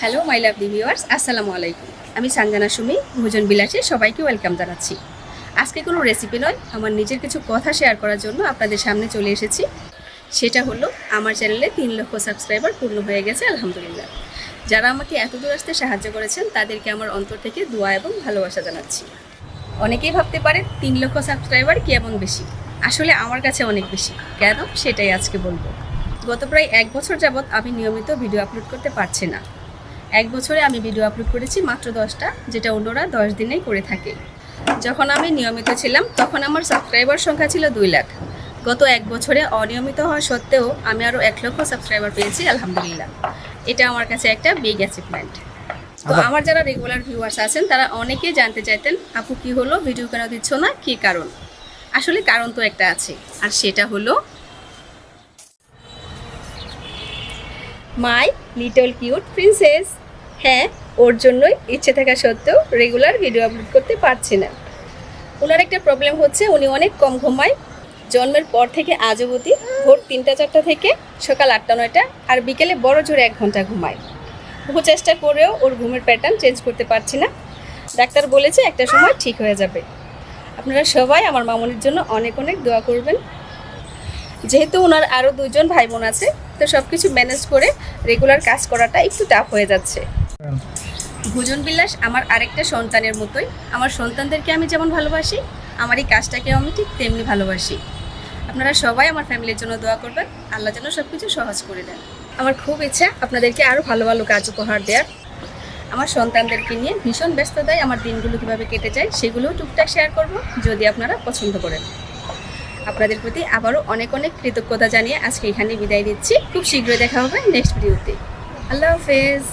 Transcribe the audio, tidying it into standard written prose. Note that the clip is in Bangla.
হ্যালো মাই লাভলি ভিউয়ার্স, আসসালামু আলাইকুম। আমি সানজানা সুমি, ভোজন বিলাসে সবাইকে ওয়েলকাম জানাচ্ছি। আজকে কোনো রেসিপি নয়, আমার নিজের কিছু কথা শেয়ার করার জন্য আপনাদের সামনে চলে এসেছি। সেটা হলো আমার চ্যানেলে 3 লক্ষ সাবস্ক্রাইবার পূর্ণ হয়ে গেছে আলহামদুলিল্লাহ। যারা আমাকে এত দূর আসতে সাহায্য করেছেন তাদেরকে আমার অন্তর থেকে দোয়া এবং ভালোবাসা জানাচ্ছি। অনেকেই ভাবতে পারেন 3 লক্ষ সাবস্ক্রাইবার কি এমন বেশি? আসলে আমার কাছে অনেক বেশি। কেন সেটাই আজকে বলবো। গত প্রায় 1 বছর যাবৎ আমি নিয়মিত ভিডিও আপলোড করতে পারছি না। 1 বছরে আমি ভিডিও আপলোড করেছি মাত্র 10টা, যেটা অন্যরা 10 দিনেই করে থাকে। যখন আমি নিয়মিত ছিলাম তখন আমার সাবস্ক্রাইবার সংখ্যা ছিল 2 লাখ। গত 1 বছরে অনিয়মিত হওয়া সত্ত্বেও আমি আরও 1 লক্ষ সাবস্ক্রাইবার পেয়েছি আলহামদুলিল্লাহ। এটা আমার কাছে একটা বিগ অ্যাচিভমেন্ট। তো আমার যারা রেগুলার ভিউয়ার্স আছেন তারা অনেকেই জানতে চাইতেন, আপু কি হলো, ভিডিও কেন দিচ্ছ না, কী কারণ? আসলে কারণ তো একটা আছে, আর সেটা হলো মাই লিটল কিউট প্রিন্সেস। হ্যাঁ, ওর জন্যই ইচ্ছে থাকা সত্ত্বেও রেগুলার ভিডিও আপলোড করতে পারছি না। ওনার একটা প্রবলেম হচ্ছে, উনি অনেক কম ঘুমায়। জন্মের পর থেকে আজ অবধি ভোর 3টা-4টা থেকে সকাল 8টা-9টা, আর বিকেলে বড় জোরে 1 ঘন্টা ঘুমায়। বহু চেষ্টা করেও ওর ঘুমের প্যাটার্ন চেঞ্জ করতে পারছি না। ডাক্তার বলেছে একটা সময় ঠিক হয়ে যাবে। আপনারা সবাই আমার মামুনির জন্য অনেক অনেক দোয়া করবেন। যেহেতু ওনার আরও 2জন ভাই বোন আছে, তো সব কিছু ম্যানেজ করে রেগুলার কাজ করাটা একটু টাফ হয়ে যাচ্ছে। ভোজন বিলাস আমার আরেকটা সন্তানের মতোই। আমার সন্তানদেরকে আমি যেমন ভালোবাসি, আমার এই কাজটাকেও আমি ঠিক তেমনি ভালোবাসি। আপনারা সবাই আমার ফ্যামিলির জন্য দোয়া করবেন, আল্লাহ যেন সব কিছু সহজ করে দেন। আমার খুব ইচ্ছা আপনাদেরকে আরও ভালো ভালো কাজ উপহার দেওয়ার। আমার সন্তানদেরকে নিয়ে ভীষণ ব্যস্ততায় আমার দিনগুলো কীভাবে কেটে যায় সেগুলোও টুকটাক শেয়ার করব, যদি আপনারা পছন্দ করেন। আপনাদের প্রতি আবারও অনেক অনেক কৃতজ্ঞতা জানিয়ে আজকে এখানে বিদায় দিচ্ছি। খুব শীঘ্রই দেখা হবে নেক্সট ভিডিওতে। আল্লাহ হাফেজ।